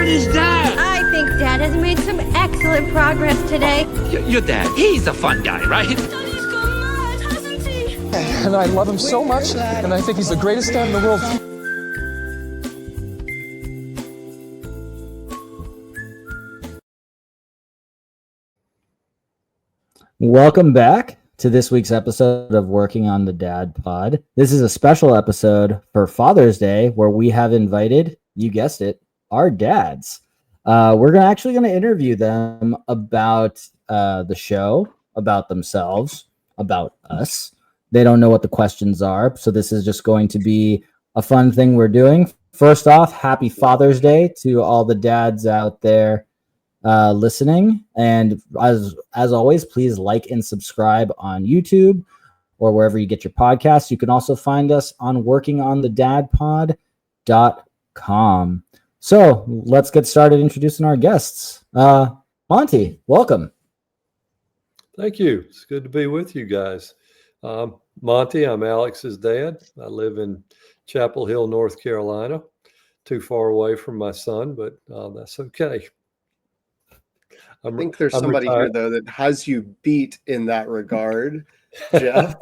Where is Dad? I think Dad has made some excellent progress today. Your dad, he's a fun guy, right? Daddy's gone mad, hasn't he? And I love him so much, and I think he's the greatest dad in the world. Welcome back to this week's episode of Working on the Dad Pod. This is a special episode for Father's Day where we have invited, you guessed it, our dads. We're actually going to interview them about the show, about themselves, about us. They don't know what the questions are, so this is just going to be a fun thing we're doing. First off, happy Father's Day to all the dads out there listening, and as always, please like and subscribe on YouTube or wherever you get your podcasts. You can also find us on workingonthedadpod.com. So let's get started introducing our guests. Monty, welcome. Thank you. It's good to be with you guys. Monty, I'm Alex's dad. I live in Chapel Hill, North Carolina, too far away from my son, but that's okay. I think there's somebody here, though, that has you beat in that regard, Jeff.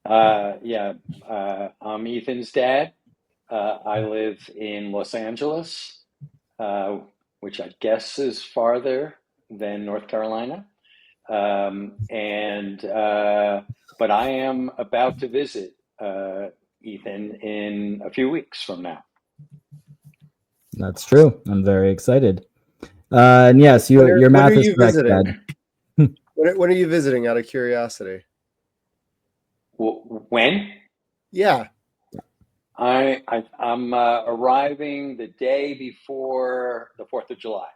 I'm Ethan's dad. I live in Los Angeles, which I guess is farther than North Carolina. But I am about to visit Ethan in a few weeks from now. That's true. I'm very excited. And yes, your math is correct, Dad. When are you visiting, out of curiosity? When? Yeah. I'm arriving the day before the 4th of July.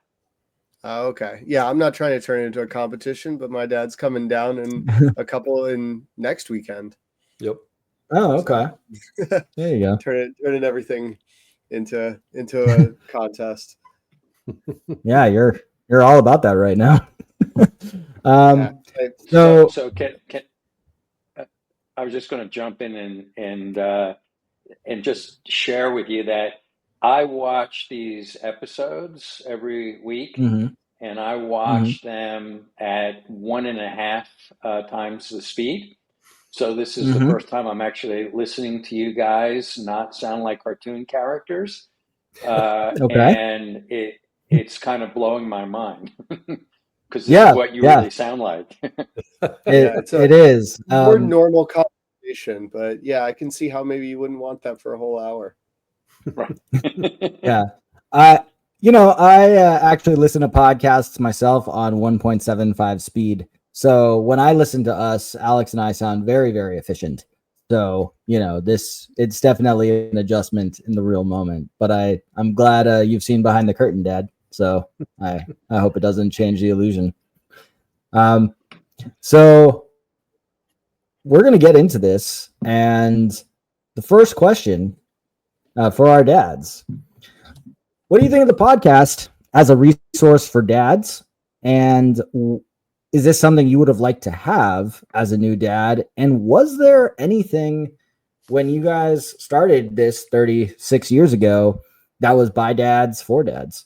Oh, okay. Yeah, I'm not trying to turn it into a competition, but my dad's coming down in a couple in next weekend. Yep. Oh, okay. There you go. Turning everything into a contest. Yeah, you're all about that right now. So can I was just going to jump in and just share with you that I watch these episodes every week, and I watch them at 1.5 times the speed. So this is the first time I'm actually listening to you guys not sound like cartoon characters. Okay. And it's kind of blowing my mind because this is what you really sound like. It is. More normal conversation, but yeah, I can see how maybe you wouldn't want that for a whole hour. Right. Yeah. I actually listen to podcasts myself on 1.75 speed. So when I listen to us, Alex and I sound very, very efficient. So, it's definitely an adjustment in the real moment, but I'm glad you've seen behind the curtain, Dad. So I hope it doesn't change the illusion. So we're going to get into this. And the first question for our dads, what do you think of the podcast as a resource for dads? And is this something you would have liked to have as a new dad? And was there anything when you guys started this 36 years ago that was by dads for dads?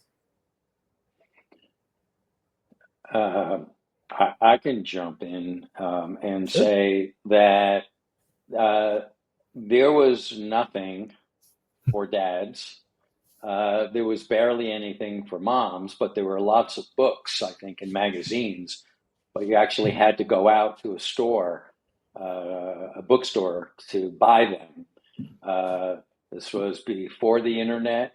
I can jump in and say that there was nothing for dads. There was barely anything for moms, but there were lots of books, I think, and magazines. But you actually had to go out to a store, a bookstore, to buy them. This was before the internet.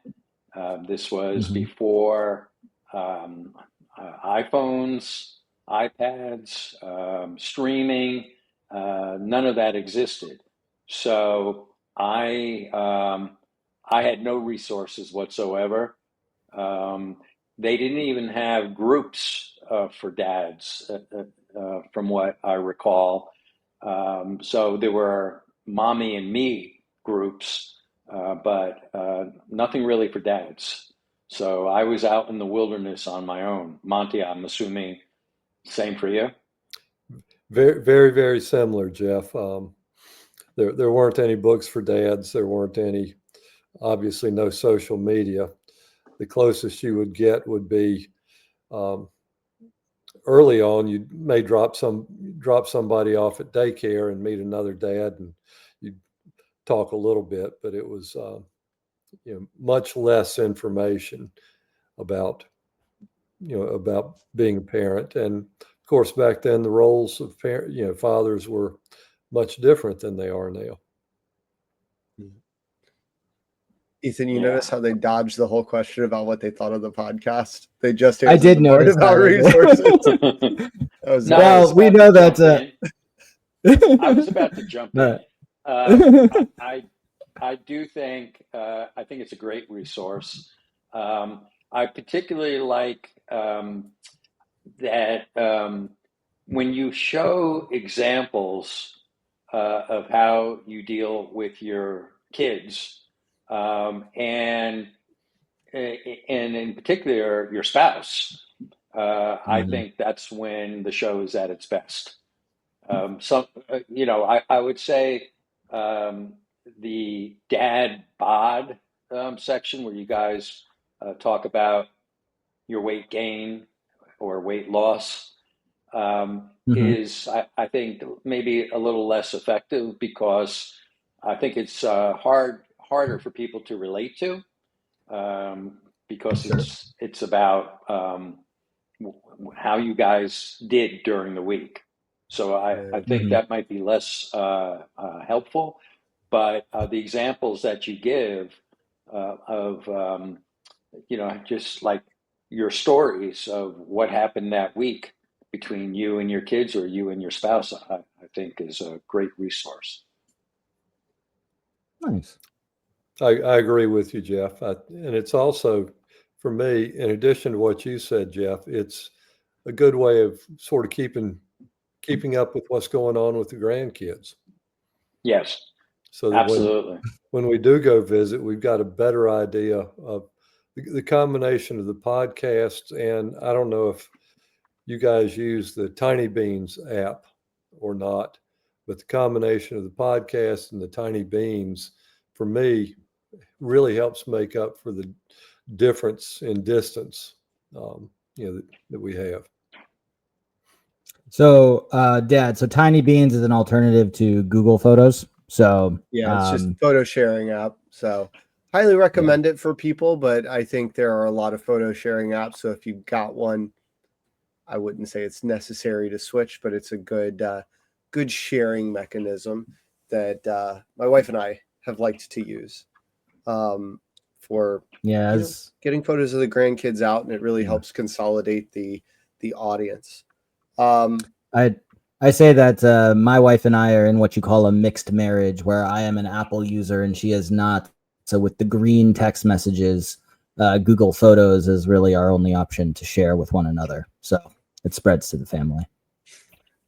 This was before iPhones, iPads, streaming. None of that existed. So I had no resources whatsoever. They didn't even have groups for dads, from what I recall. So there were mommy and me groups, but nothing really for dads. So I was out in the wilderness on my own. Monty, I'm assuming same for you? Very, very, very similar, Jeff. There weren't any books for dads. There weren't any obviously no social media. The closest you would get would be early on. You may drop somebody off at daycare and meet another dad, and you talk a little bit. But it was much less information about about being a parent. And of course, back then the roles of fathers were much different than they are now. Ethan, you notice how they dodged the whole question about what they thought of the podcast? They just I did answered the part notice about that. resources. That was No, I Well, was we about know to that. jump in. I was about to jump in. No. I do think I think it's a great resource. I particularly like that when you show examples of how you deal with your kids, and in particular your spouse, I think that's when the show is at its best. I would say the dad bod section where you guys talk about your weight gain or weight loss is, I think, maybe a little less effective because I think it's harder for people to relate to because it's about how you guys did during the week. So I think that might be less helpful. But the examples that you give of just like your stories of what happened that week between you and your kids or you and your spouse, I think is a great resource. Nice. I agree with you, Jeff. And it's also, for me, in addition to what you said, Jeff, it's a good way of sort of keeping up with what's going on with the grandkids. Yes, so that absolutely. When we do go visit, we've got a better idea of the combination of the podcasts. And I don't know if you guys use the Tiny Beans app or not, but the combination of the podcast and the Tiny Beans, for me, really helps make up for the difference in distance, that we have. So, Dad, so Tiny Beans is an alternative to Google Photos. So yeah, it's just a photo sharing app. So highly recommend it for people, but I think there are a lot of photo sharing apps. So if you've got one, I wouldn't say it's necessary to switch, but it's a good sharing mechanism that my wife and I have liked to use for getting photos of the grandkids out, and it really helps consolidate the audience. I say that my wife and I are in what you call a mixed marriage, where I am an Apple user and she is not. So with the green text messages, Google Photos is really our only option to share with one another. So it spreads to the family.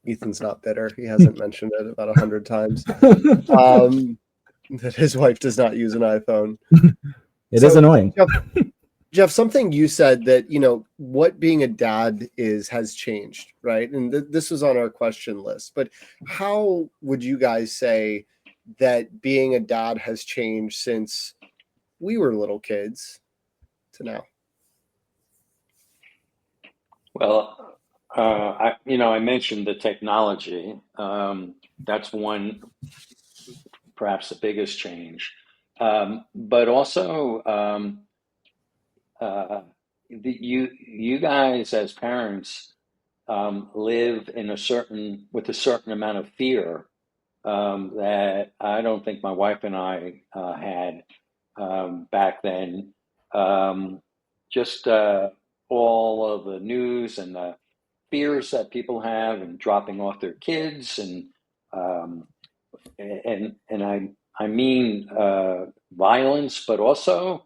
Ethan's not bitter. He hasn't mentioned it about 100 times. That his wife does not use an iPhone. It is annoying. Jeff, something you said that, what being a dad has changed, right? And this was on our question list, but how would you guys say that being a dad has changed since we were little kids to now? Well, I mentioned the technology. That's one, perhaps the biggest change. But also, you guys as parents live with a certain amount of fear that I don't think my wife and I had back then. Just all of the news and the fears that people have and dropping off their kids and I mean violence, but also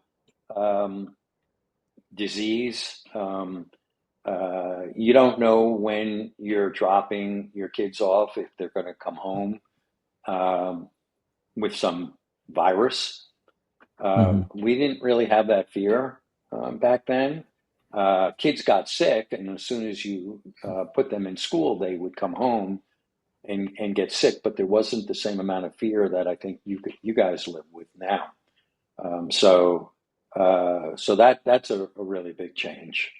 disease. You don't know when you're dropping your kids off if they're going to come home with some virus. We didn't really have that fear back then. Kids got sick, and as soon as you put them in school, they would come home and get sick, but there wasn't the same amount of fear that I think you guys live with now. So that's a really big change.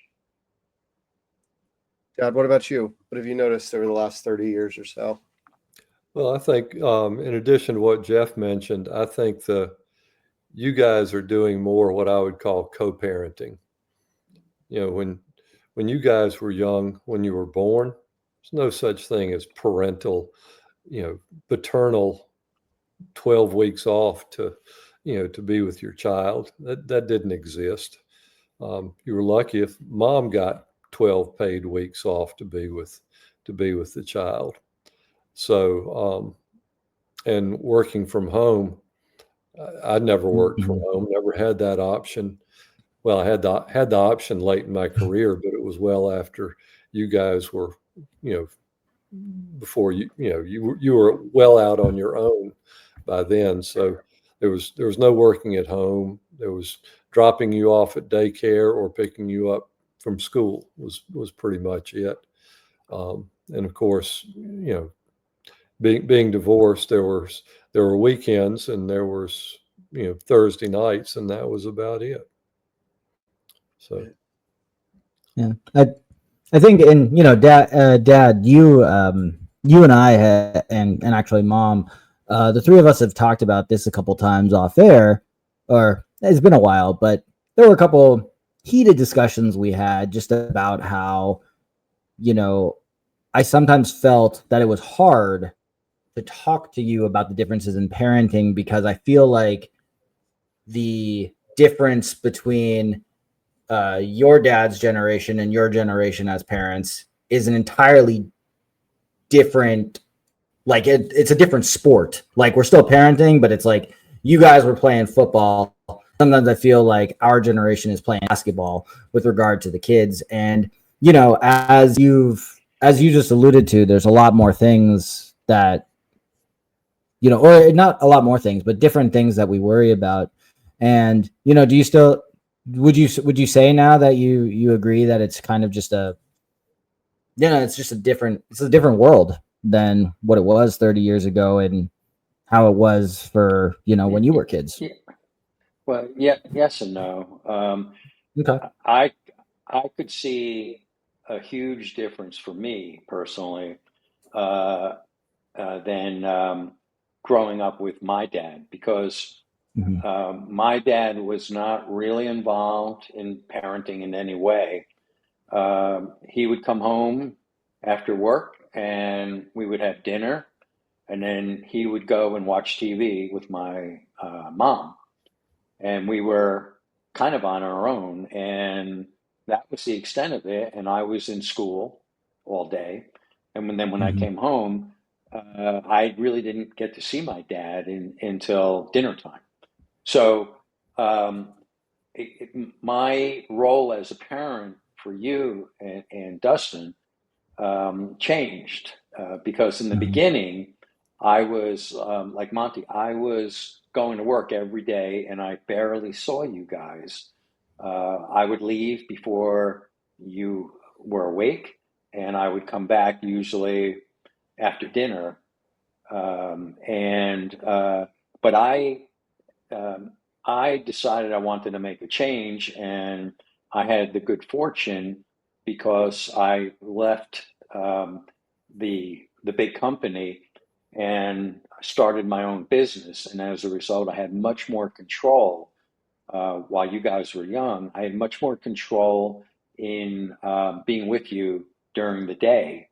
Dad, what about you? What have you noticed over the last 30 years or so? Well, I think in addition to what Jeff mentioned, I think you guys are doing more what I would call co-parenting. You know, when you guys were young, when you were born, there's no such thing as parental, paternal 12 weeks off to be with your child. That didn't exist. You were lucky if mom got 12 paid weeks off to be with the child. So, and working from home, I never worked from home, never had that option. Well, I had the option late in my career, but it was well after you guys were, before you were well out on your own by then. So there was no working at home. There was dropping you off at daycare or picking you up from school was pretty much it. And of course, being divorced, there were weekends and there was, Thursday nights, and that was about it. So, yeah, I think, and Dad, you and I and actually Mom, the three of us have talked about this a couple times off air, or it's been a while, but there were a couple heated discussions we had just about how, I sometimes felt that it was hard to talk to you about the differences in parenting, because I feel like the difference between your dad's generation and your generation as parents is an entirely different, like it's a different sport. Like, we're still parenting, but it's like you guys were playing football. Sometimes I feel like our generation is playing basketball with regard to the kids. And, as you just alluded to, there's a lot more things that, or not a lot more things, but different things that we worry about. And, do you still, would you say now that you agree that it's kind of just it's a different world than what it was 30 years ago and how it was for, when you were kids? Yeah. Well, yeah, yes and no. Okay. I could see a huge difference for me personally than growing up with my dad, because my dad was not really involved in parenting in any way. He would come home after work and we would have dinner, and then he would go and watch TV with my mom. And we were kind of on our own, and that was the extent of it. And I was in school all day. And when I came home, I really didn't get to see my dad until dinner time. So my role as a parent for you and Dustin changed because in the beginning, I was like Monty, I was going to work every day and I barely saw you guys. I would leave before you were awake, and I would come back usually after dinner. But I decided I wanted to make a change, and I had the good fortune because I left the big company and started my own business. And as a result, I had much more control while you guys were young. I had much more control in being with you during the day.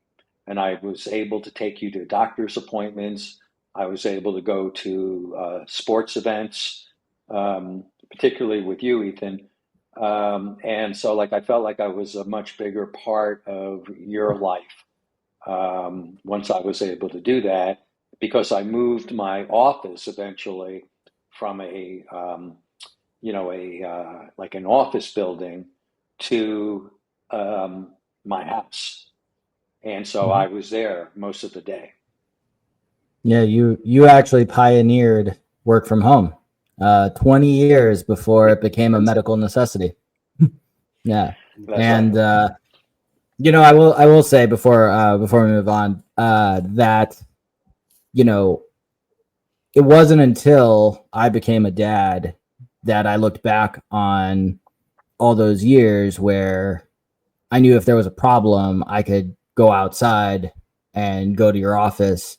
And I was able to take you to doctor's appointments. I was able to go to sports events, particularly with you, Ethan. And so I felt like I was a much bigger part of your life once I was able to do that, because I moved my office eventually from like an office building to my house. And so I was there most of the day. Yeah, you actually pioneered work from home 20 years before it became a medical necessity. Yeah. That's And right. I will say before we move on that it wasn't until I became a dad that I looked back on all those years where I knew if there was a problem, I could go outside and go to your office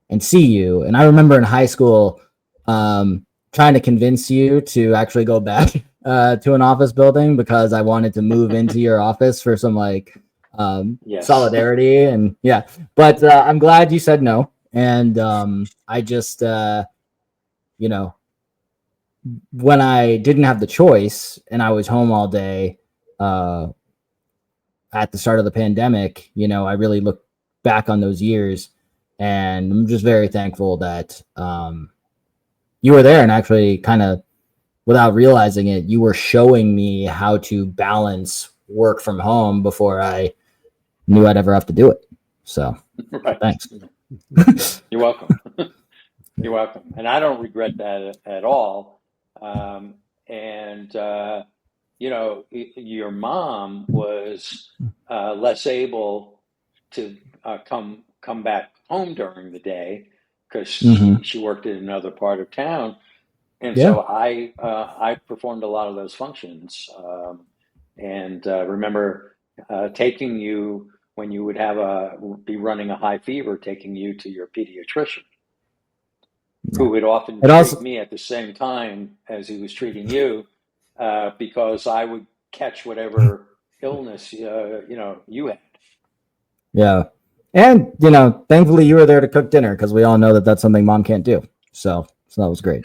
and see you. And I remember in high school trying to convince you to actually go back to an office building because I wanted to move into your office for some like Yes. solidarity. And yeah, but I'm glad you said no. And I just, you know, when I didn't have the choice and I was home all day at the start of the pandemic, you know, I really look back on those years, and I'm just very thankful that you were there and actually kind of without realizing it, you were showing me how to balance work from home before I knew I'd ever have to do it. So Right. thanks. You're welcome. You're welcome. And I don't regret that at all. You know, your mom was less able to come back home during the day because she worked in another part of town, and so I performed a lot of those functions. Remember taking you when you would be running a high fever, taking you to your pediatrician, who would often treat me at the same time as he was treating you, because I would catch whatever illness you had. Yeah. And, you know, thankfully you were there to cook dinner because we all know that that's something mom can't do. So that was great.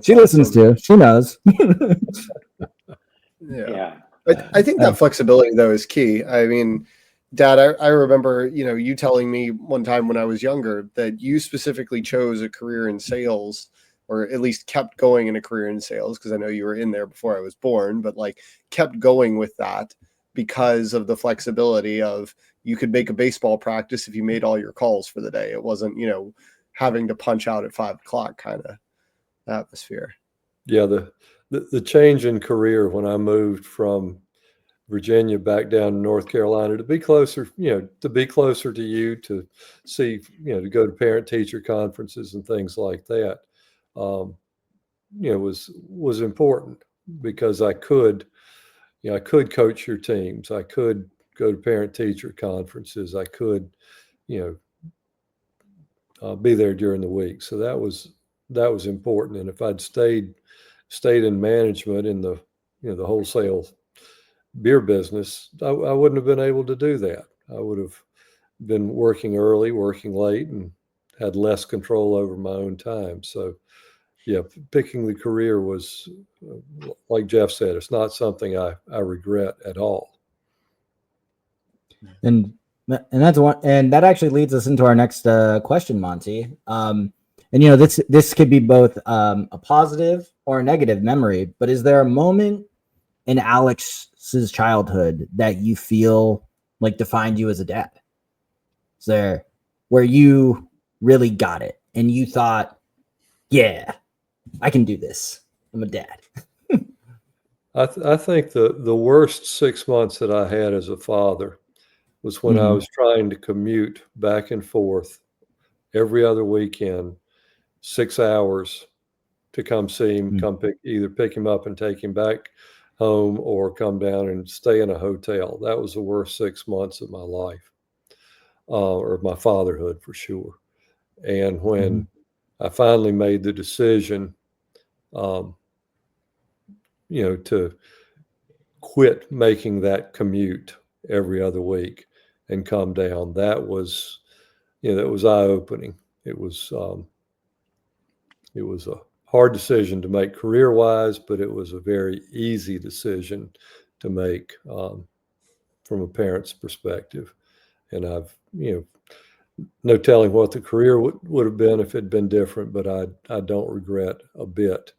She listens to, she knows. Yeah. I think that flexibility though is key. I mean, Dad, I remember, you know, you telling me one time when I was younger that you specifically chose a career in sales, or at least kept going in a career in sales, because I know you were in there before I was born, but like kept going with that because of the flexibility of you could make a baseball practice if you made all your calls for the day. It wasn't, you know, having to punch out at 5 o'clock kind of atmosphere. Yeah. The change in career when I moved from Virginia back down to North Carolina to be closer, to you, to see, to go to parent teacher conferences and things like that, was important because I could coach your teams. I could go to parent teacher conferences. I could, be there during the week. So that was important. And if I'd stayed in management in the wholesale beer business, I wouldn't have been able to do that. I would have been working early, working late, and had less control over my own time. So yeah, picking the career was, like Jeff said, it's not something I regret at all. And that's one, and that actually leads us into our next question, Monty. And this could be both a positive or a negative memory, but is there a moment in Alex's childhood that you feel like defined you as a dad? Is there where you really got it and you thought, yeah, I can do this. I'm a dad. I think the worst 6 months that I had as a father was when I was trying to commute back and forth every other weekend, 6 hours to come see him, either pick him up and take him back home or come down and stay in a hotel. That was the worst 6 months of my life, or my fatherhood for sure. And when I finally made the decision, to quit making that commute every other week and come down, that was eye-opening. It was a hard decision to make career-wise, but it was a very easy decision to make from a parent's perspective. And I've, no telling what the career would have been if it had been different, but I don't regret a bit,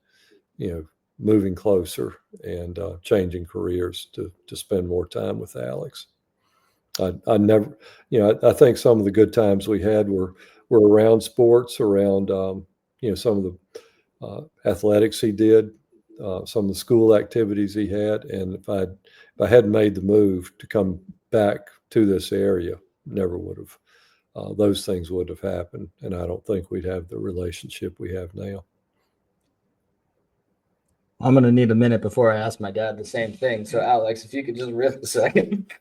moving closer and changing careers to spend more time with Alex. I never, I think some of the good times we had were around sports, around, some of the athletics he did, some of the school activities he had. And if I hadn't made the move to come back to this area, never would have those things would have happened. And I don't think we'd have the relationship we have now. I'm going to need a minute before I ask my dad the same thing. So, Alex, if you could just riff a second.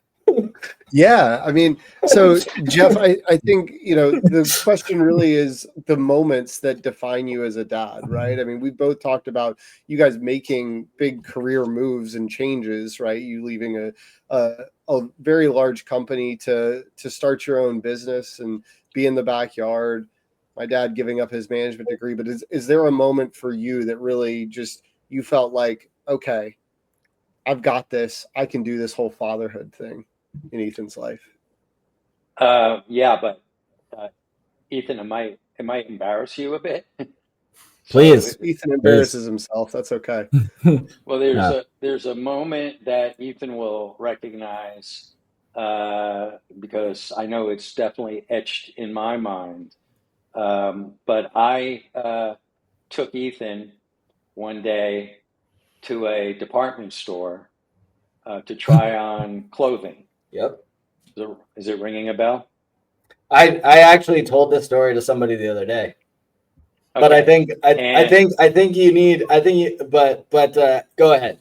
Yeah, I mean, so Jeff, I think, the question really is the moments that define you as a dad, right? I mean, we both talked about you guys making big career moves and changes, right? You leaving a very large company to start your own business and be in the backyard. My dad giving up his management degree, but is there a moment for you that really just you felt like, okay, I've got this, I can do this whole fatherhood thing in Ethan's life? Yeah, but Ethan, it might embarrass you a bit. Please. Ethan embarrasses himself. That's okay. Well, there's a moment that Ethan will recognize because I know it's definitely etched in my mind. But I took Ethan one day to a department store to try on clothing. Yep. Is it ringing a bell? I actually told this story to somebody the other day. But I think you need but go ahead.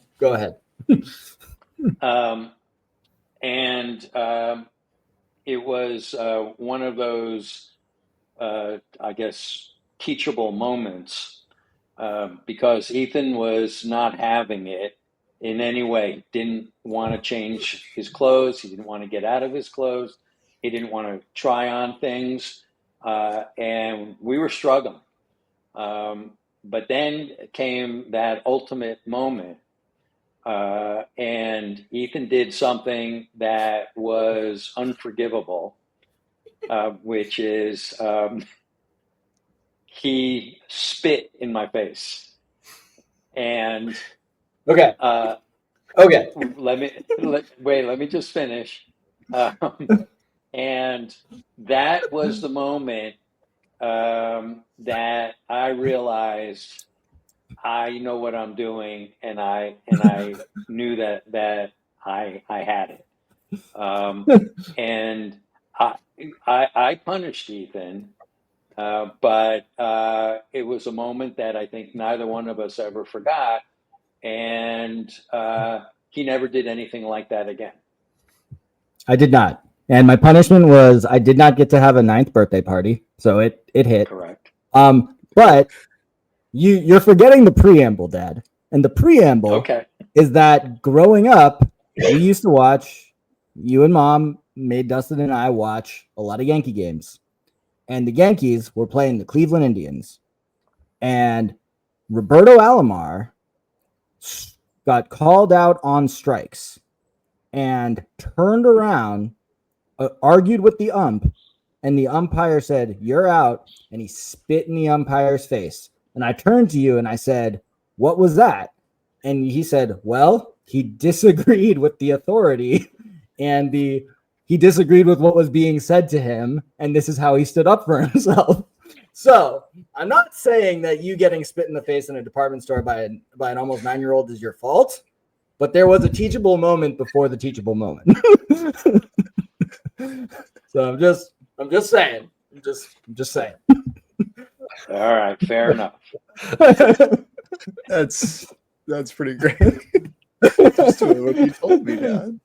It was one of those I guess teachable moments because Ethan was not having it in any way. Didn't want to change his clothes. He didn't want to get out of his clothes. He didn't want to try on things, and we were struggling. But then came that ultimate moment, and Ethan did something that was unforgivable, which is he spit in my face. And Okay. Let me just finish. And that was the moment that I realized I know what I'm doing, and I knew that I had it. And I punished Ethan, but it was a moment that I think neither one of us ever forgot, and he never did anything like that again. I did not. And my punishment was I did not get to have a 9th birthday party. So it hit. Correct. But you're forgetting the preamble, Dad. And the preamble is that growing up, we used to watch, you and Mom made Dustin and I watch a lot of Yankee games. And the Yankees were playing the Cleveland Indians. And Roberto Alomar got called out on strikes and turned around, argued with the ump, and the umpire said, "You're out," and he spit in the umpire's face. And I turned to you and I said, "What was that?" And he said, "Well, he disagreed with the authority and he disagreed with what was being said to him, and this is how he stood up for himself." So I'm not saying that you getting spit in the face in a department store by an almost 9-year-old is your fault, but there was a teachable moment before the teachable moment. So I'm just saying. I'm just saying. All right, fair enough. That's pretty great. Just doing what you told me, Dad.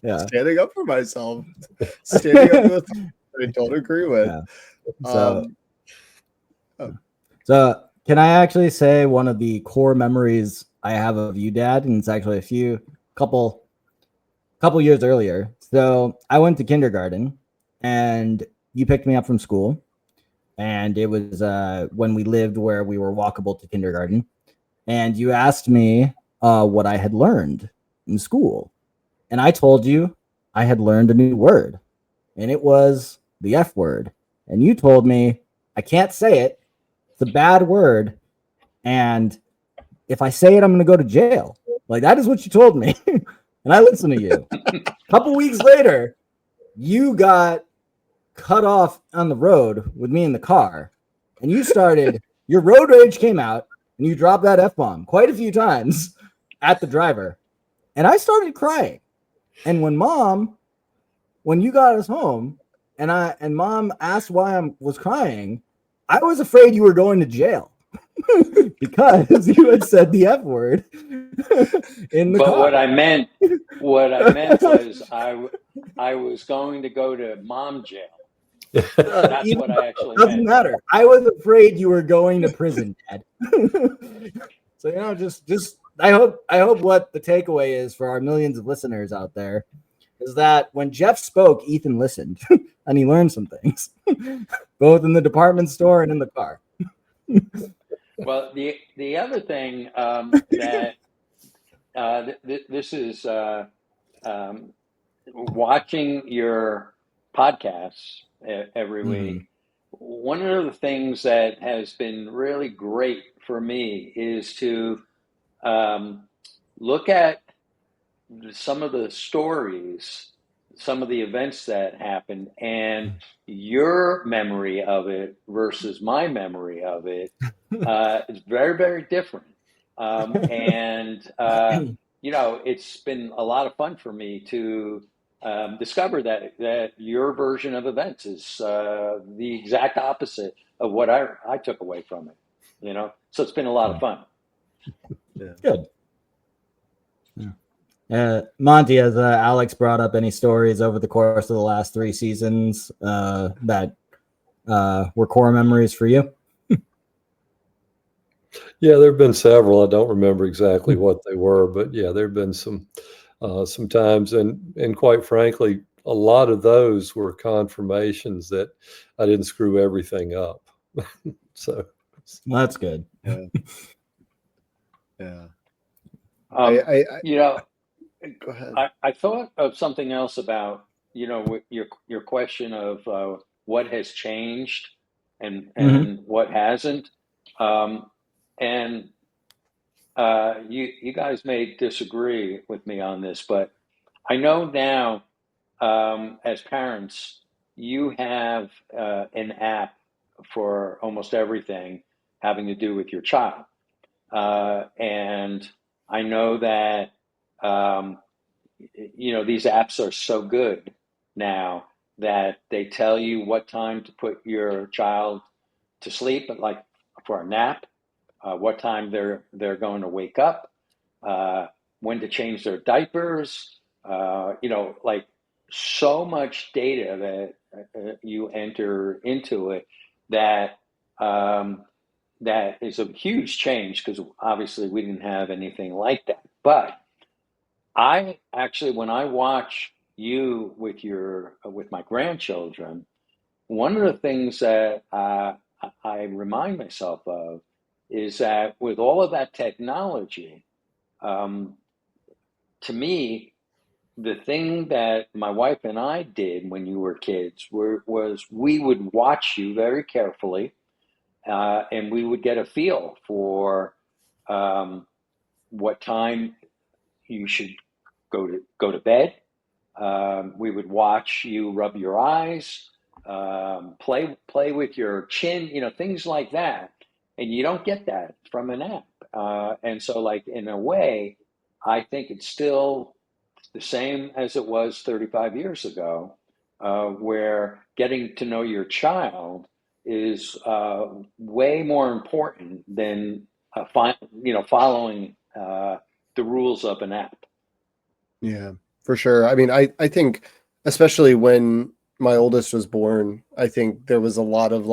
Yeah. Standing up for myself. Standing up with I don't agree with. Yeah. So can I actually say one of the core memories I have of you, Dad? And it's actually a couple years earlier. So I went to kindergarten and you picked me up from school. And it was when we lived where we were walkable to kindergarten. And you asked me what I had learned in school. And I told you I had learned a new word. And it was the F word. And you told me I can't say it. It's a bad word. And if I say it, I'm going to go to jail. Like, that is what you told me. And I listened to you. A couple weeks later, you got cut off on the road with me in the car. And you started, your road rage came out, and you dropped that F-bomb quite a few times at the driver. And I started crying. And when you got us home, and mom asked why I was crying. I was afraid you were going to jail because you had said the F word in the But car. what I meant was I was going to go to mom jail. That's what I actually Doesn't meant. matter. I was afraid you were going to prison, Dad. So just I hope what the takeaway is for our millions of listeners out there is that when Jeff spoke, Ethan listened and he learned some things, both in the department store and in the car. Well, the other thing that this is watching your podcasts every week. One of the things that has been really great for me is to look at some of the stories, some of the events that happened, and your memory of it versus my memory of it is very, very different. It's been a lot of fun for me to discover that your version of events is the exact opposite of what I took away from it. So it's been a lot of fun. Good. Monty, has Alex brought up any stories over the course of the last 3 seasons that were core memories for you? Yeah, there have been several. I don't remember exactly what they were, but yeah, there have been some times, and quite frankly, a lot of those were confirmations that I didn't screw everything up. So well, that's good. Yeah. Go ahead. I thought of something else about your question of what has changed and what hasn't, and you guys may disagree with me on this, but I know now as parents you have an app for almost everything having to do with your child, and I know that. These apps are so good now that they tell you what time to put your child to sleep, like for a nap, what time they're going to wake up, when to change their diapers, like so much data that you enter into it that is a huge change because obviously we didn't have anything like that. But I actually, when I watch you with my grandchildren, one of the things that I remind myself of is that with all of that technology, to me, the thing that my wife and I did when you were kids was we would watch you very carefully, and we would get a feel for what time you should go to bed. We would watch you rub your eyes, play with your chin, things like that. And you don't get that from an app. And so, like, in a way, I think it's still the same as it was 35 years ago, where getting to know your child is way more important than following the rules of an app. Yeah, for sure. I mean, I think especially when my oldest was born, I think there was a lot of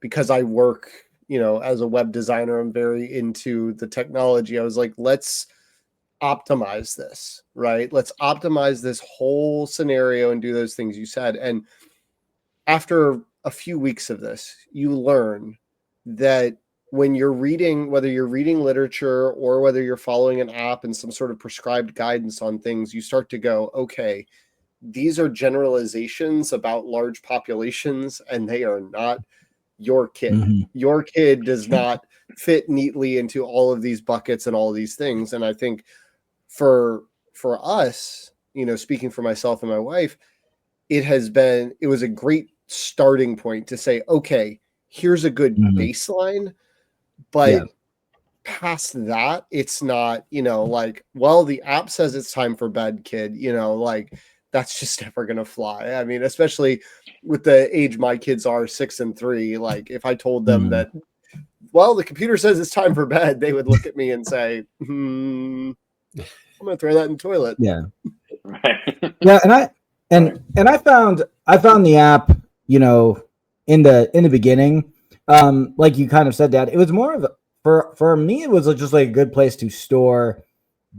because I work, as a web designer, I'm very into the technology. I was like, let's optimize this, right? Let's optimize this whole scenario and do those things you said. And after a few weeks of this, you learn that when you're reading, whether you're reading literature or whether you're following an app and some sort of prescribed guidance on things, you start to go, okay, these are generalizations about large populations and they are not your kid. Mm-hmm. Your kid does not fit neatly into all of these buckets and all of these things. And I think for us, speaking for myself and my wife, it was a great starting point to say, okay, here's a good baseline. But past that, it's not, the app says it's time for bed, kid, that's just never going to fly. I mean, especially with the age my kids are, 6 and 3, like if I told them that, well, the computer says it's time for bed, they would look at me and say, I'm going to throw that in the toilet. Yeah. Right. Yeah. And I found the app, you know, in the beginning, like you kind of said, Dad, it was more of for me, it was just like a good place to store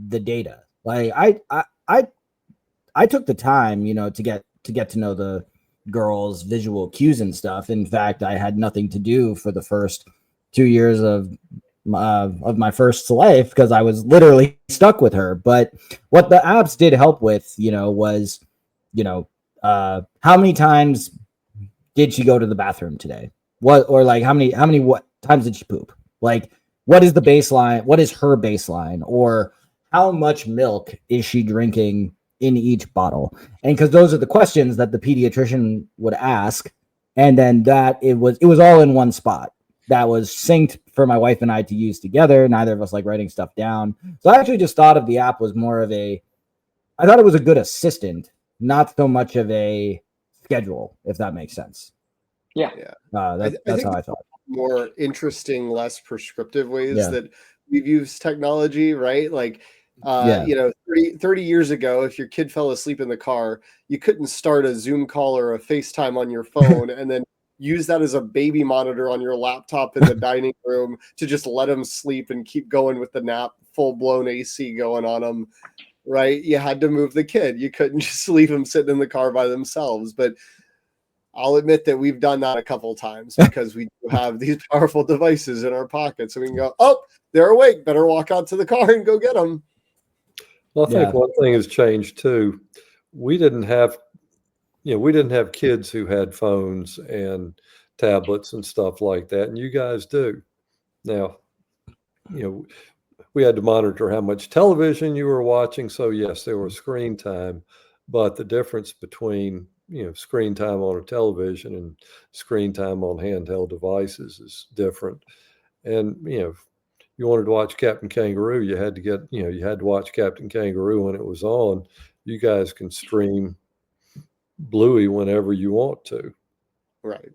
the data. Like I took the time, you know, to get to know the girls' visual cues and stuff. In fact, I had nothing to do for the first 2 years of my first life because I was literally stuck with her. But what the apps did help with, you know, was, you know, how many times did she go to the bathroom today? What times did she poop? Like, what is the baseline? What is her baseline? Or how much milk is she drinking in each bottle? And because those are the questions that the pediatrician would ask, and then it was all in one spot that was synced for my wife and I to use together. Neither of us like writing stuff down. So I actually just thought of the app was more of I thought it was a good assistant, not so much of a schedule, if that makes sense. Yeah. That's how I thought. More interesting, less prescriptive ways that we've used technology, right? Like, you know, 30 years ago, if your kid fell asleep in the car, you couldn't start a Zoom call or a FaceTime on your phone and then use that as a baby monitor on your laptop in the dining room to just let them sleep and keep going with the nap, full-blown AC going on them, right? You had to move the kid. You couldn't just leave them sitting in the car by themselves. But I'll admit that we've done that a couple of times because we do have these powerful devices in our pockets. So we can go, oh, they're awake. Better walk out to the car and go get them. Well, I think one thing has changed too. We didn't have kids who had phones and tablets and stuff like that. And you guys do. Now, you know, we had to monitor how much television you were watching. So yes, there was screen time, but the difference between, you know, screen time on a television and screen time on handheld devices is different. And, you know, if you wanted to watch Captain Kangaroo, you had to watch Captain Kangaroo when it was on. You guys can stream Bluey whenever you want to. Right.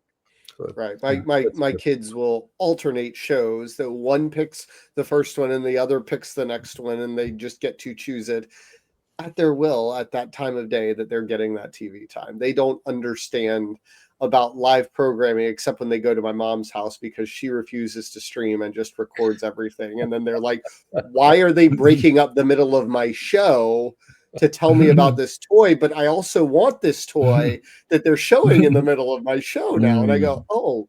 So, Right. My kids will alternate shows. So one picks the first one and the other picks the next one, and they just get to choose it at their will at that time of day that they're getting that TV time. They don't understand about live programming except when they go to my mom's house because she refuses to stream and just records everything. And then they're like, why are they breaking up the middle of my show to tell me about this toy? But I also want this toy that they're showing in the middle of my show now. And I go, oh,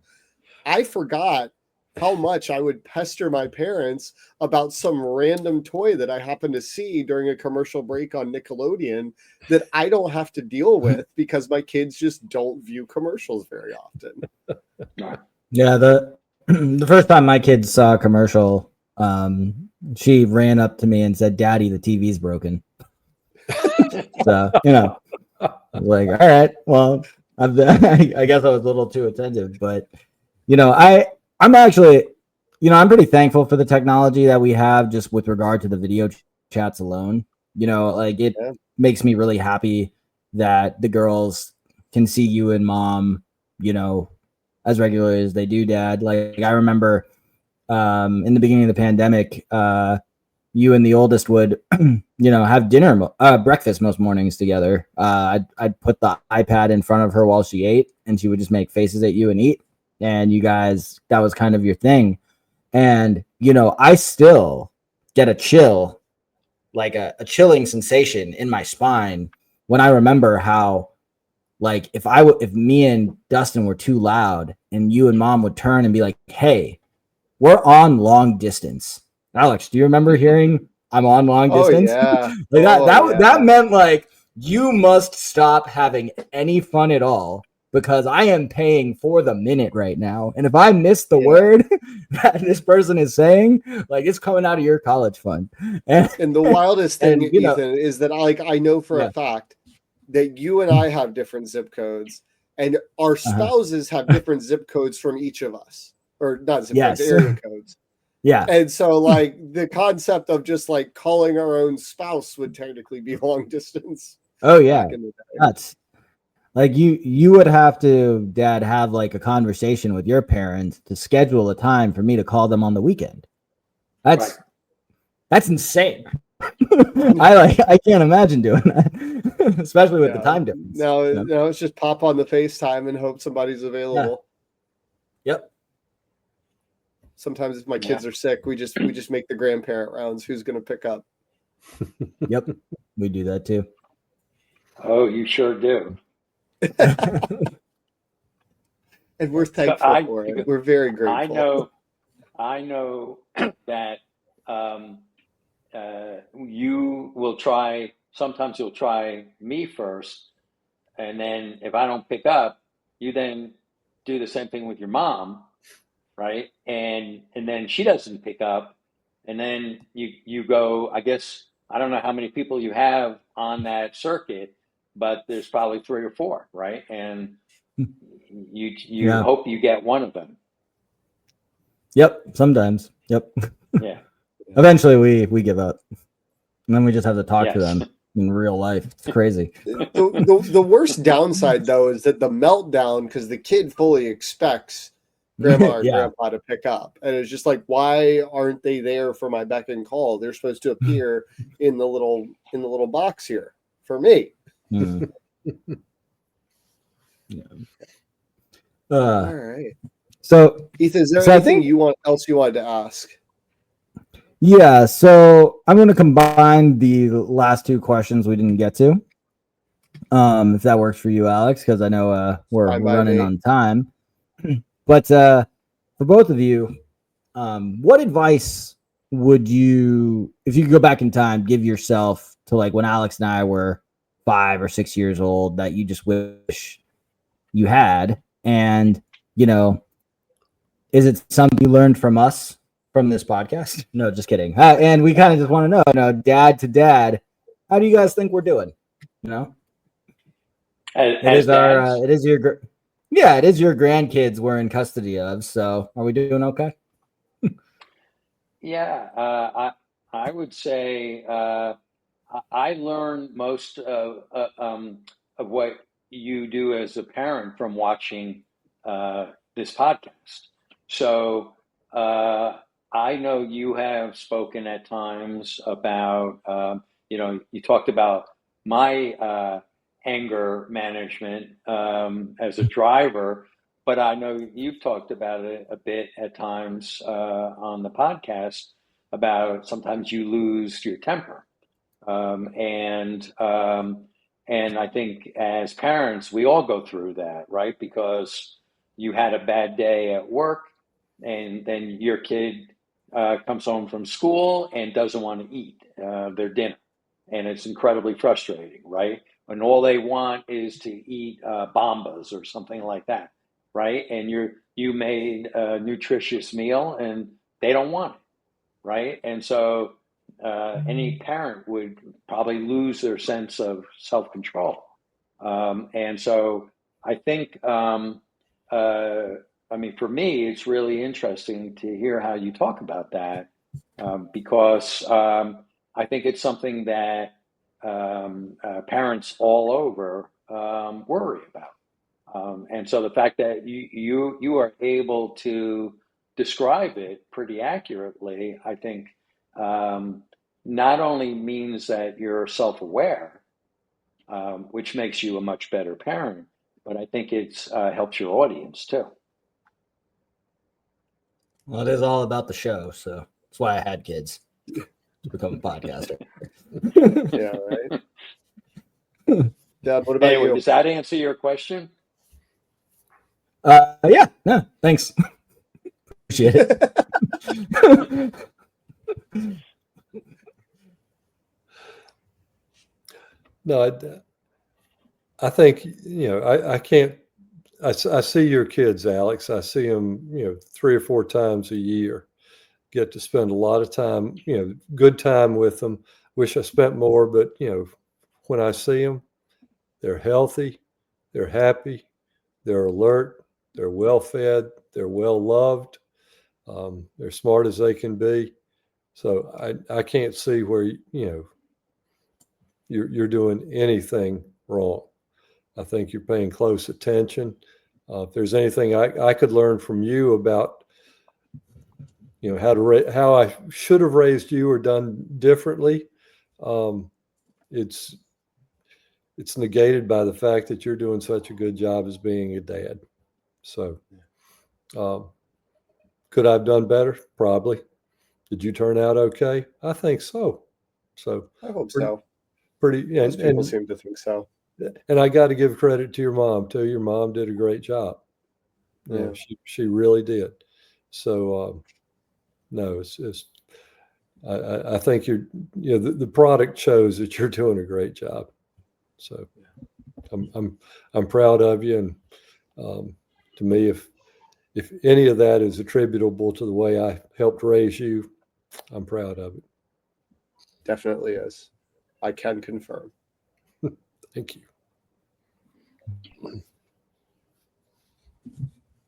I forgot how much I would pester my parents about some random toy that I happened to see during a commercial break on Nickelodeon that I don't have to deal with because my kids just don't view commercials very often. Yeah, the first time my kids saw a commercial, she ran up to me and said, "Daddy, the TV's broken." So, you know, like, all right, well, I guess I was a little too attentive, but, you know, I'm actually, you know, I'm pretty thankful for the technology that we have just with regard to the video chats alone. You know, like it makes me really happy that the girls can see you and Mom, you know, as regularly as they do, Dad. Like I remember in the beginning of the pandemic, you and the oldest would, you know, have breakfast most mornings together. I'd put the iPad in front of her while she ate, and she would just make faces at you and eat. And you guys, that was kind of your thing. And, you know, I still get a chill, like a chilling sensation in my spine when I remember how, like, if me and Dustin were too loud and you and Mom would turn and be like, "Hey, we're on long distance." Alex, do you remember hearing I'm on long distance? Yeah. Like that meant like, you must stop having any fun at all because I am paying for the minute right now. And if I miss the word that this person is saying, like, it's coming out of your college fund. And the wildest thing, you know, Ethan, is that I know for a fact that you and I have different zip codes and our spouses have different zip codes from each of us, or not zip codes, area codes. Yeah. And so like the concept of just like calling our own spouse would technically be long distance. Oh yeah, back in the day. that's like you would have to, Dad, have like a conversation with your parents to schedule a time for me to call them on the weekend. That's insane. I can't imagine doing that, especially with the time difference. No, you know? no, it's just pop on the FaceTime and hope somebody's available. Yep. Sometimes if my kids are sick, we just make the grandparent rounds. Who's going to pick up? Yep. We do that too. Oh, you sure do. And we're thankful for it. We're very grateful. I know that you will try. Sometimes you'll try me first, and then if I don't pick up, you then do the same thing with your mom, right? And then she doesn't pick up, and then you go. I guess I don't know how many people you have on that circuit, but there's probably 3 or 4, right? And you hope you get one of them. Yep. Sometimes. Yep. Yeah. Eventually we give up. And then we just have to talk to them in real life. It's crazy. The worst downside though is that the meltdown, because the kid fully expects grandma or grandpa to pick up. And it's just like, why aren't they there for my beck and call? They're supposed to appear in the little box here for me. Mm. All right. So Ethan, is there anything you wanted to ask? Yeah, so I'm going to combine the last 2 questions we didn't get to, if that works for you, Alex, because I know we're running on time. But for both of you, what advice would you, if you could go back in time, give yourself to like when Alex and I were 5 or 6 years old that you just wish you had? And, you know, is it something you learned from us? From this podcast? No, just kidding. And we kind of just want to know, dad to dad, how do you guys think we're doing? You know, it is your grandkids we're in custody of. So are we doing okay? Yeah, I would say I learned most of what you do as a parent from watching this podcast. So. I know you have spoken at times about, you talked about my anger management as a driver, but I know you've talked about it a bit at times on the podcast about sometimes you lose your temper. And I think as parents, we all go through that, right? Because you had a bad day at work and then your kid comes home from school and doesn't want to eat their dinner. And it's incredibly frustrating, right? When all they want is to eat Bombas or something like that, right? And you made a nutritious meal and they don't want it, right? And so any parent would probably lose their sense of self-control. And so I think, for me, it's really interesting to hear how you talk about that because I think it's something that parents all over worry about. And so the fact that you are able to describe it pretty accurately, I think not only means that you're self-aware, which makes you a much better parent, but I think it's helps your audience too. Well, it is all about the show, so that's why I had kids to become a podcaster. Yeah, right. Dad, what about you? Does that answer your question? Yeah, no, thanks. Appreciate it. No, I think, I can't, I see your kids, Alex. I see them, 3 or 4 times a year. Get to spend a lot of time, good time with them. Wish I spent more, but, when I see them, they're healthy, they're happy, they're alert, they're well fed, they're well loved, they're smart as they can be. So I can't see where, you're doing anything wrong. I think you're paying close attention. If there's anything I could learn from you about, how I should have raised you or done differently, it's negated by the fact that you're doing such a good job as being a dad. So, could I have done better? Probably. Did you turn out okay? I think so. So I hope so. Pretty, Most people and seem to think so. and I got to give credit to your mom too. Your mom did a great job. Yeah. She really did. So no, it's I think the product shows that you're doing a great job. So I'm proud of you, and to me, if any of that is attributable to the way I helped raise you, I'm proud of it. Definitely is. I can confirm. Thank you.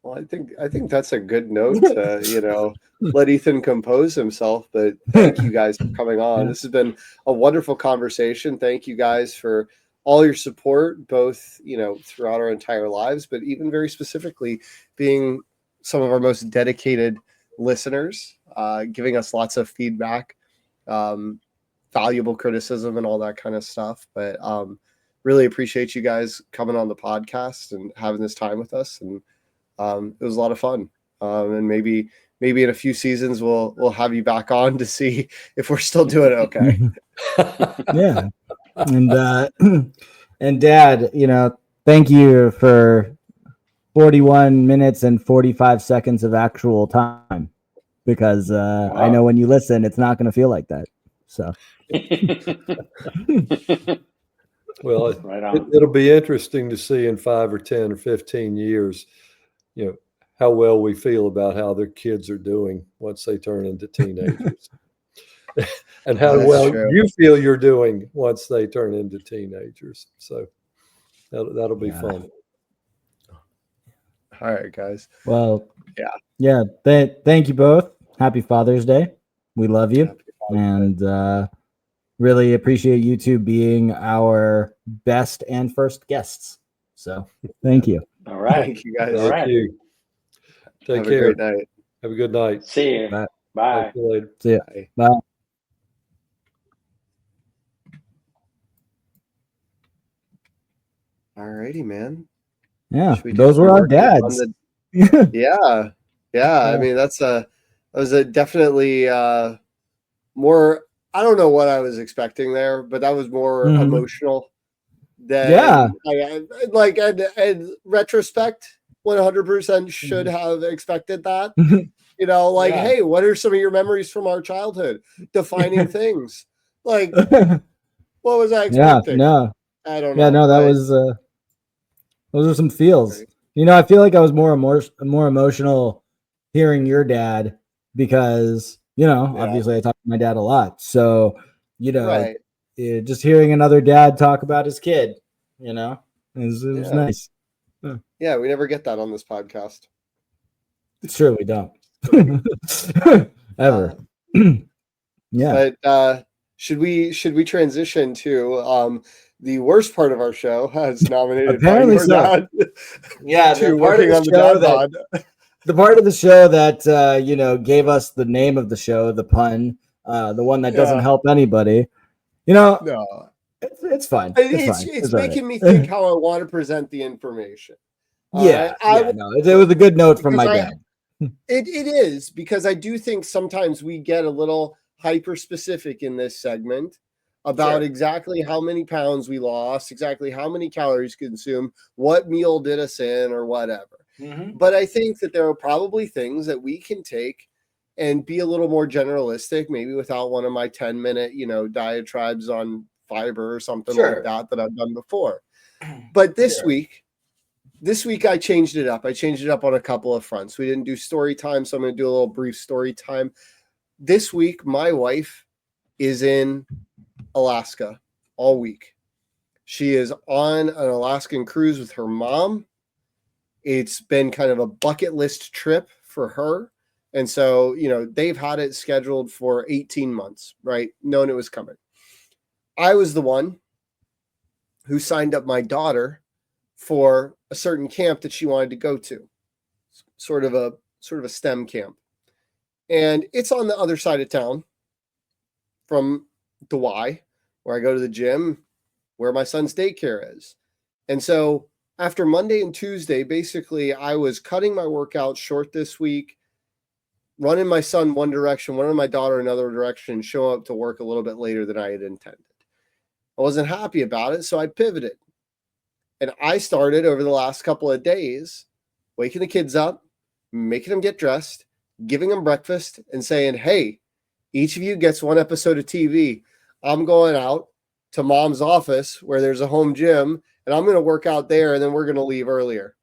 Well, I think that's a good note to, let Ethan compose himself. But thank you guys for coming on. This has been a wonderful conversation. Thank you guys for all your support, both, throughout our entire lives, but even very specifically being some of our most dedicated listeners, giving us lots of feedback, valuable criticism and all that kind of stuff. But really appreciate you guys coming on the podcast and having this time with us. And it was a lot of fun. And maybe in a few seasons we'll have you back on to see if we're still doing it okay. Yeah. And Dad, thank you for 41 minutes and 45 seconds of actual time, because I know when you listen, it's not going to feel like that. So, well, Right on. it'll be interesting to see in 5 or 10 or 15 years, how well we feel about how their kids are doing once they turn into teenagers. And how well you feel you're doing once they turn into teenagers. So that'll be fun. All right, guys. Well, yeah. Thank you both. Happy Father's Day. We love you, and really appreciate you two being our best and first guests. So thank you. All right. Thank you guys. All right. Thank you. Take Have care. a great night. Have a good night. See you. Bye. Bye. Talk to you later. See ya. Bye. Bye. All righty, man. Yeah, Should we do those some were our work on dads. Yeah. I mean, that was a definitely more. I don't know what I was expecting there, but that was more emotional than like and retrospect. 100% should have expected that. Hey, what are some of your memories from our childhood? Defining things. Like, what was I expecting? No. I don't know. Yeah, no, that was those are some feels. I feel like I was more emotional hearing your dad because, obviously I talk to my dad a lot. So, just hearing another dad talk about his kid, it was nice. Yeah, we never get that on this podcast. It's true, we don't. Ever. Yeah. But should we transition to the worst part of our show as nominated Apparently by so. Dad? Yeah, to working on the dad bod. The part of the show that gave us the name of the show, the pun, the one that doesn't help anybody. No. It's fine. It's making me think how I want to present the information. It was a good note from my dad. It is, because I do think sometimes we get a little hyper specific in this segment about exactly how many pounds we lost, exactly how many calories consumed, what meal did us in, or whatever. But I think that there are probably things that we can take and be a little more generalistic, maybe without one of my 10-minute, diatribes on fiber or something like that I've done before. But this week I changed it up. I changed it up on a couple of fronts. We didn't do story time, so I'm going to do a little brief story time. This week, my wife is in Alaska all week. She is on an Alaskan cruise with her mom. It's been kind of a bucket list trip for her. And so, they've had it scheduled for 18 months, right? Known it was coming. I was the one who signed up my daughter for a certain camp that she wanted to go to, sort of a STEM camp. And it's on the other side of town from the Y, where I go to the gym, where my son's daycare is. And so after Monday and Tuesday, basically I was cutting my workout short this week, running my son one direction, running my daughter another direction, show up to work a little bit later than I had intended. I wasn't happy about it, so I pivoted. And I started over the last couple of days waking the kids up, making them get dressed, giving them breakfast, and saying, hey, each of you gets one episode of TV. I'm going out to mom's office where there's a home gym, and I'm going to work out there, and then we're going to leave earlier,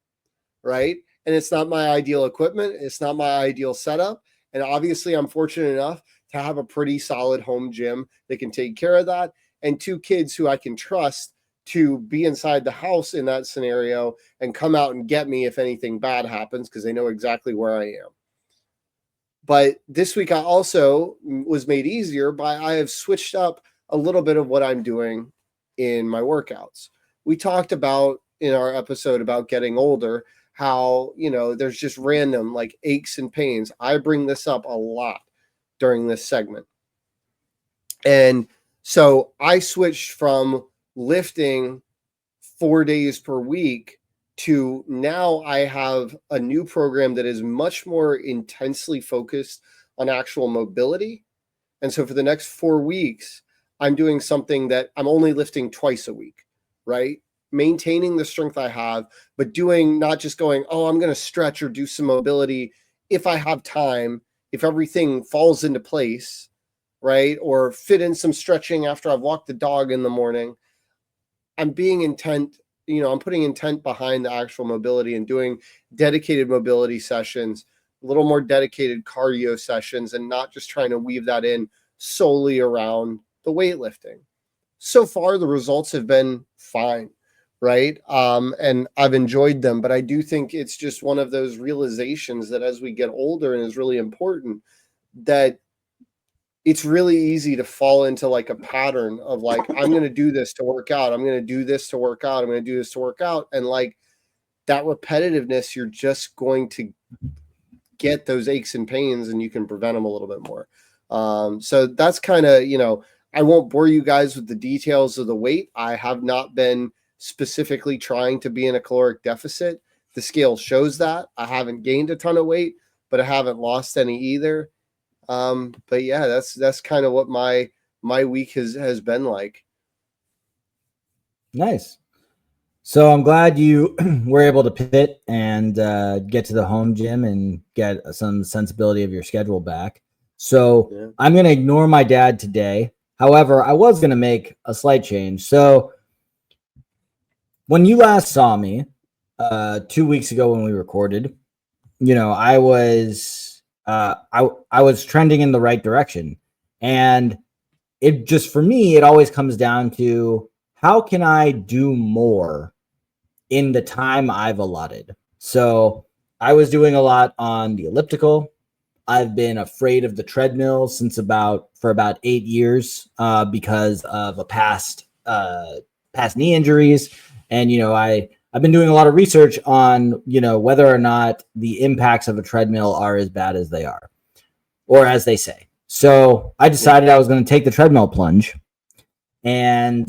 right? And it's not my ideal equipment. It's not my ideal setup. And obviously, I'm fortunate enough to have a pretty solid home gym that can take care of that, and 2 kids who I can trust to be inside the house in that scenario and come out and get me if anything bad happens, because they know exactly where I am. But this week I also was made easier by I have switched up a little bit of what I'm doing in my workouts. We talked about in our episode about getting older, how, there's just random like aches and pains. I bring this up a lot during this segment. And so I switched from lifting 4 days per week to now I have a new program that is much more intensely focused on actual mobility. And so for the next 4 weeks, I'm doing something that I'm only lifting twice a week, right? Maintaining the strength I have, but doing not just going, oh, I'm going to stretch or do some mobility if I have time, if everything falls into place, right? Or fit in some stretching after I've walked the dog in the morning. I'm being intent, I'm putting intent behind the actual mobility and doing dedicated mobility sessions, a little more dedicated cardio sessions, and not just trying to weave that in solely around the weightlifting. So far, the results have been fine, right? And I've enjoyed them, but I do think it's just one of those realizations that as we get older, and is really important, that it's really easy to fall into like a pattern of like, I'm going to do this to work out. I'm going to do this to work out. I'm going to do this to work out. And like that repetitiveness, you're just going to get those aches and pains, and you can prevent them a little bit more. So that's kind of, I won't bore you guys with the details of the weight. I have not been specifically trying to be in a caloric deficit. The scale shows that I haven't gained a ton of weight, but I haven't lost any either. But yeah, that's kind of what my week has been like. Nice. So I'm glad you were able to pivot and get to the home gym and get some sensibility of your schedule back. So yeah. I'm going to ignore my dad today. However, I was going to make a slight change. So when you last saw me 2 weeks ago when we recorded, I was I was trending in the right direction. And it just, for me, it always comes down to how can I do more in the time I've allotted? So I was doing a lot on the elliptical. I've been afraid of the treadmill for about 8 years because of past knee injuries. And, I've been doing a lot of research on, whether or not the impacts of a treadmill are as bad as they are, or as they say. So I decided I was going to take the treadmill plunge, and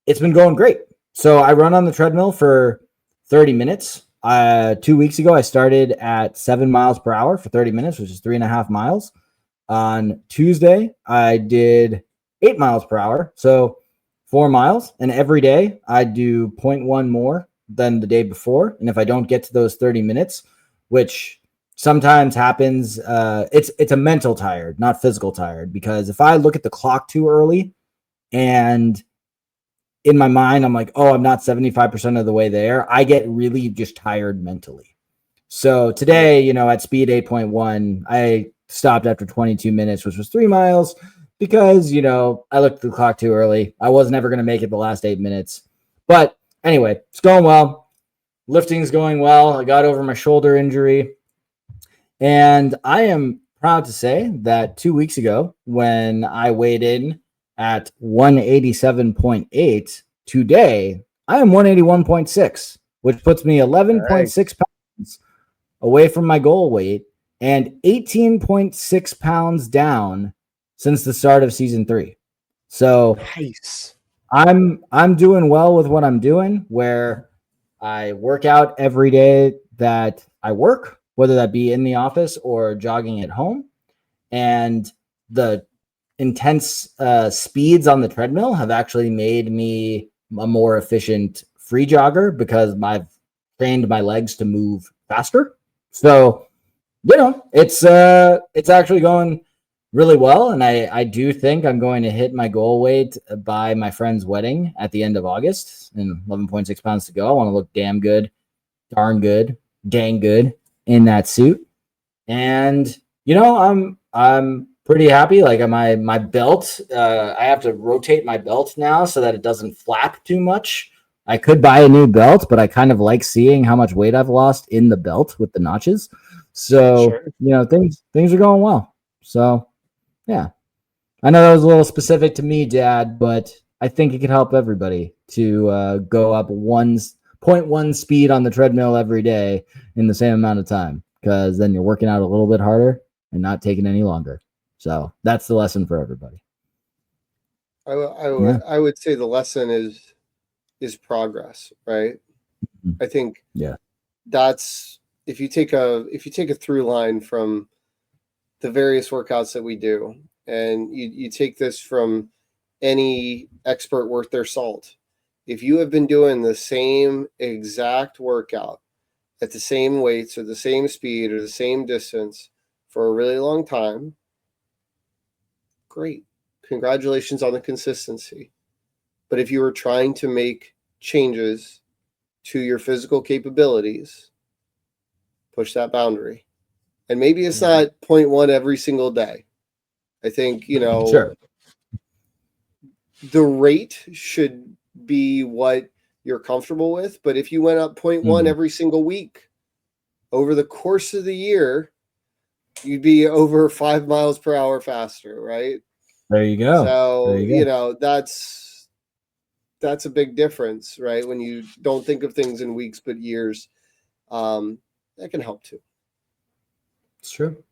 it's been going great. So I run on the treadmill for 30 minutes. 2 weeks ago, I started at 7 miles per hour for 30 minutes, which is 3.5 miles. On Tuesday, I did 8 miles per hour, so 4 miles. And every day I do 0.1 more than the day before. And if I don't get to those 30 minutes, which sometimes happens, it's a mental tired, not physical tired, because if I look at the clock too early and in my mind, I'm like, oh, I'm not 75% of the way there, I get really just tired mentally. So today, at speed 8.1, I stopped after 22 minutes, which was 3 miles, because, I looked at the clock too early. I was never going to make it the last 8 minutes. But anyway, it's going well. Lifting's going well. I got over my shoulder injury. And I am proud to say that 2 weighed in at 187.8, today I am 181.6, which puts me 11.6 pounds away from my goal weight and 18.6 pounds down since the start of season 3. So Nice. I'm doing well with what I'm doing, where I work out every day that I work, whether that be in the office or jogging at home. And the intense speeds on the treadmill have actually made me a more efficient free jogger because I've trained my legs to move faster. So, it's actually going really well. And I do think I'm going to hit my goal weight by my friend's wedding at the end of August, and 11.6 pounds to go. I want to look damn good, darn good, dang good in that suit. And, I'm pretty happy. Like my belt, I have to rotate my belt now so that it doesn't flap too much. I could buy a new belt, but I kind of like seeing how much weight I've lost in the belt with the notches. So, things are going well. So, yeah. I know that was a little specific to me, Dad, but I think it could help everybody to go up 1.1 speed on the treadmill every day in the same amount of time, because then you're working out a little bit harder and not taking any longer. So that's the lesson for everybody. I would say the lesson is progress, right? I think that's if you take a through line from the various workouts that we do, and you take this from any expert worth their salt. If you have been doing the same exact workout at the same weights or the same speed or the same distance for a really long time, great. Congratulations on the consistency. But if you are trying to make changes to your physical capabilities, push that boundary. And maybe it's not 0.1 every single day. I think, Sure. The rate should be what you're comfortable with. But if you went up 0.1 every single week over the course of the year, you'd be over 5 miles per hour faster, right? There you go. So, that's a big difference, right? When you don't think of things in weeks, but years, that can help too. It's true.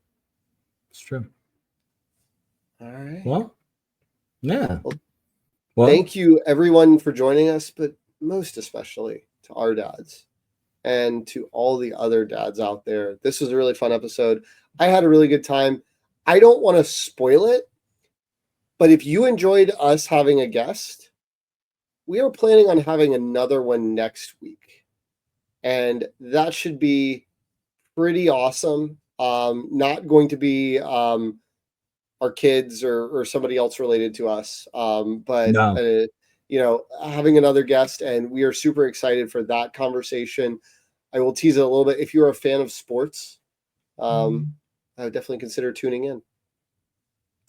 All right. Well, yeah. Well, thank you everyone for joining us, but most especially to our dads and to all the other dads out there. This was a really fun episode. I had a really good time. I don't want to spoil it, but if you enjoyed us having a guest, we are planning on having another one next week. And that should be pretty awesome. Not going to be our kids or somebody else related to us. But having another guest, and we are super excited for that conversation. I will tease it a little bit. If you're a fan of sports, I would definitely consider tuning in.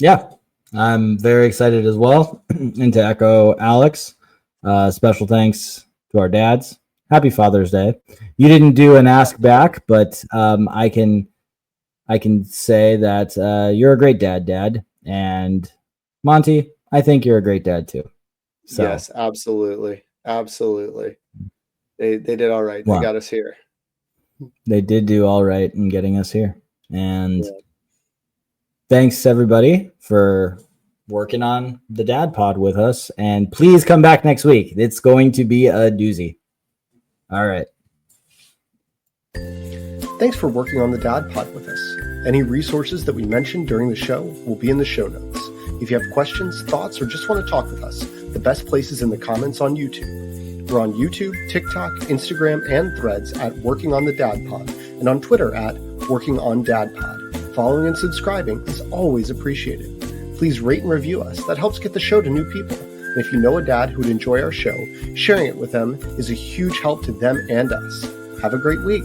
Yeah, I'm very excited as well. And to echo Alex, special thanks to our dads. Happy Father's Day. You didn't do an ask back, but I can say that you're a great dad. And Monty, I think you're a great dad too. So. Yes, absolutely. They did all right. They got us here. They did do all right in getting us here. And thanks everybody for working on the Dad Pod with us. And please come back next week. It's going to be a doozy. All right. Thanks for working on the Dad Pod with us. Any resources that we mentioned during the show will be in the show notes. If you have questions, thoughts, or just want to talk with us, the best place is in the comments on YouTube. We're on YouTube, TikTok, Instagram, and Threads at Working on the Dad Pod, and on Twitter at Working on Dad Pod. Following and subscribing is always appreciated. Please rate and review us. That helps get the show to new people. And if you know a dad who would enjoy our show, sharing it with them is a huge help to them and us. Have a great week.